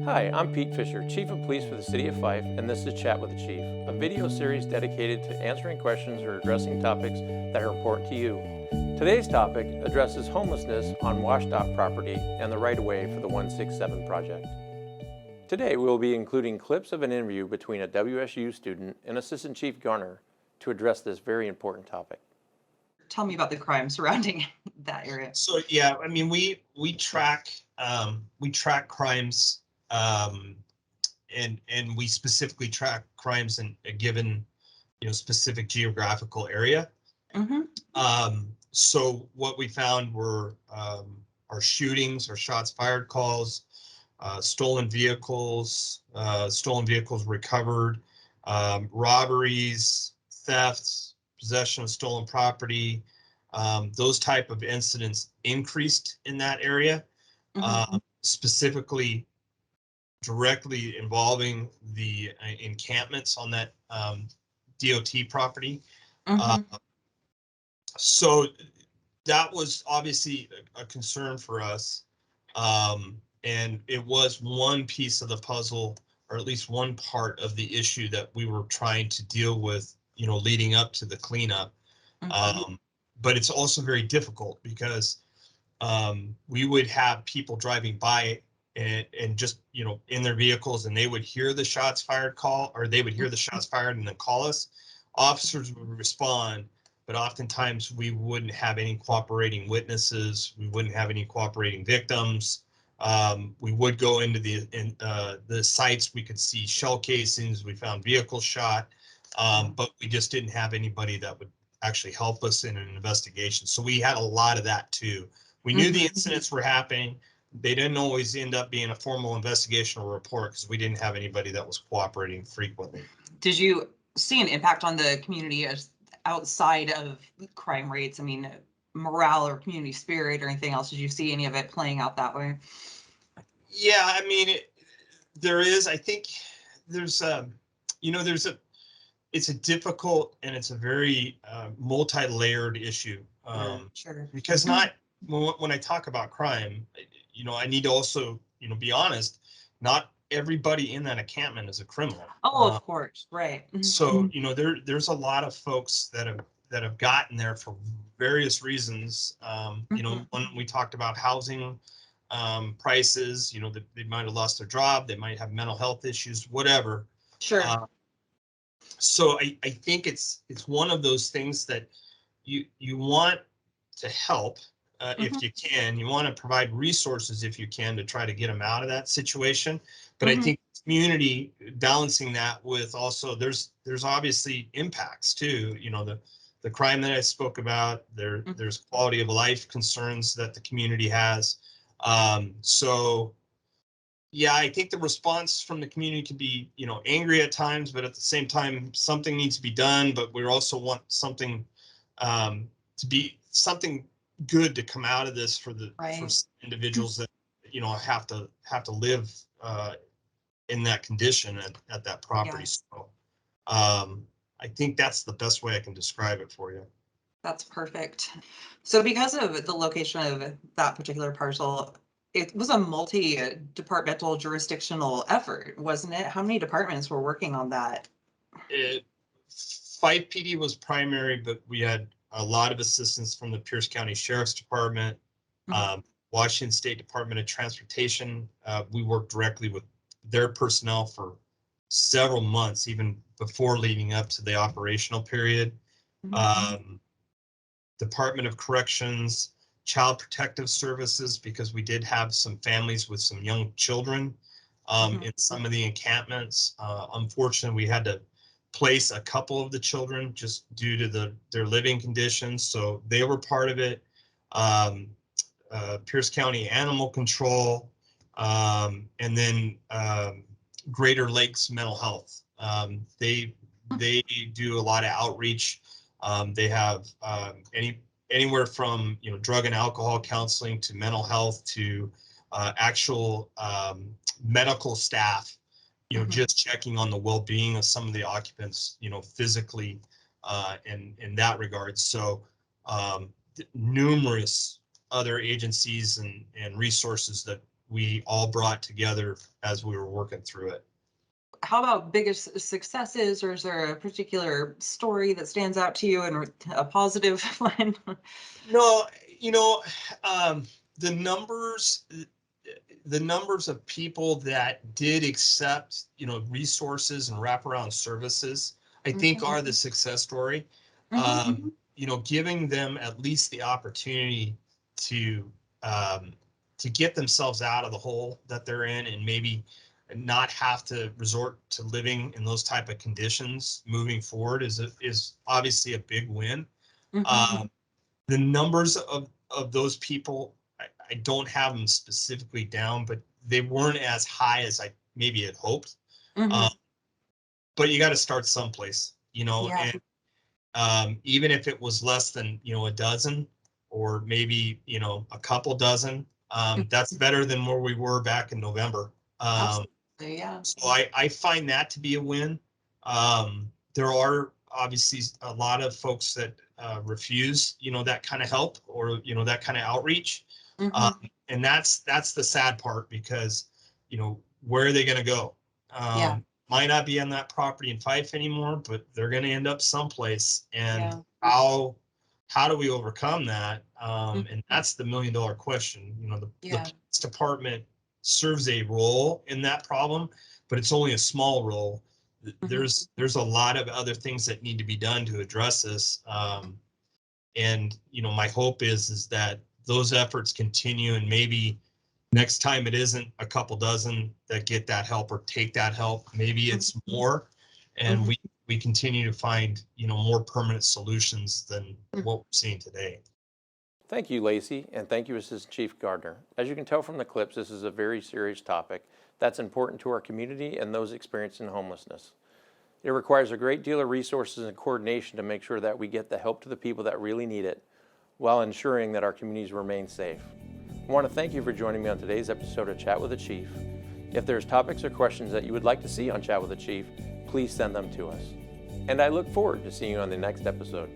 Hi, I'm Pete Fisher, Chief of Police for the City of Fife, and this is Chat with the Chief, a video series dedicated to answering questions or addressing topics that are important to you. Today's topic addresses homelessness on WSDOT property and the right-of-way for the 167 project. Today we will be including clips of an interview between a WSU student and Assistant Chief Garner to address this very important topic. Tell me about the crime surrounding that area. So yeah, I mean we track crimes, and we specifically track crimes in a given specific geographical area. So what we found were our shootings or shots fired calls, stolen vehicles recovered, robberies, thefts, possession of stolen property. Those type of incidents increased in that area, specifically directly involving the encampments on that DOT property. So that was obviously a concern for us, and it was one piece of the puzzle, or at least one part of the issue that we were trying to deal with, leading up to the cleanup. But it's also very difficult because we would have people driving by and just, in their vehicles, and they would hear the shots fired call, or they would hear the shots fired and then call us. Officers would respond, but oftentimes we wouldn't have any cooperating witnesses. We wouldn't have any cooperating victims. We would go into the sites. We could see shell casings. We found vehicles shot, but we just didn't have anybody that would actually help us in an investigation. So we had a lot of that too. We knew the incidents were happening. They didn't always end up being a formal investigation or report because we didn't have anybody that was cooperating frequently. Did you see an impact on the community as outside of crime rates? I mean, morale or community spirit or anything else? Did you see any of it playing out that way? Yeah, I mean, there is. I think there's it's a difficult and it's a very multi-layered issue, Sure. because when I talk about crime, I need to also be honest. Not everybody in that encampment is a criminal. Oh, of course, right. So there's a lot of folks that have gotten there for various reasons. When we talked about housing prices, they might have lost their job, they might have mental health issues, whatever. Sure. So I think it's one of those things that you want to help if you can. You want to provide resources if you can to try to get them out of that situation. But I think community balancing that with also there's obviously impacts too. The crime that I spoke about, there's quality of life concerns that the community has. So yeah, I think the response from the community can be, angry at times, but at the same time, something needs to be done. But we also want something to be something good to come out of this for individuals that have to live in that condition at that property. Yeah. So I think that's the best way I can describe it for you. That's perfect. So because of the location of that particular parcel, it was a multi-departmental jurisdictional effort, wasn't it? How many departments were working on that? Fife PD was primary, but we had a lot of assistance from the Pierce County Sheriff's Department, Washington State Department of Transportation. We worked directly with their personnel for several months, even before leading up to the operational period. Department of Corrections, Child Protective Services, because we did have some families with some young children in some of the encampments. Unfortunately, we had to place a couple of the children just due to their living conditions, so they were part of it. Pierce County Animal Control, and then Greater Lakes Mental Health. They do a lot of outreach. They have anywhere from drug and alcohol counseling to mental health to actual medical staff, just checking on the well-being of some of the occupants, physically, in that regard. So numerous other agencies and resources that we all brought together as we were working through it. How about biggest successes, or is there a particular story that stands out to you and a positive one? No, the numbers, the numbers of people that did accept, resources and wraparound services, I think are the success story. Giving them at least the opportunity to get themselves out of the hole that they're in, and maybe not have to resort to living in those type of conditions moving forward is obviously a big win. The numbers of those people, I don't have them specifically down, but they weren't as high as I maybe had hoped. But you got to start someplace, Yeah. and even if it was less than, a dozen, or maybe, a couple dozen, that's better than where we were back in November. Absolutely, yeah. So I find that to be a win. There are obviously a lot of folks that refuse, that kind of help, or, that kind of outreach. And that's the sad part, because, where are they going to go? Yeah. Might not be on that property in Fife anymore, but they're going to end up someplace. And Yeah. how do we overcome that? And that's the $1 million question. The police department serves a role in that problem, but it's only a small role. There's a lot of other things that need to be done to address this. And my hope is that those efforts continue, and maybe next time it isn't a couple dozen that get that help or take that help. Maybe it's more, and we continue to find, more permanent solutions than what we're seeing today. Thank you, Lacey, and thank you, Assistant Chief Gardner. As you can tell from the clips, this is a very serious topic that's important to our community and those experiencing homelessness. It requires a great deal of resources and coordination to make sure that we get the help to the people that really need it, while ensuring that our communities remain safe. I want to thank you for joining me on today's episode of Chat with the Chief. If there's topics or questions that you would like to see on Chat with the Chief, please send them to us. And I look forward to seeing you on the next episode.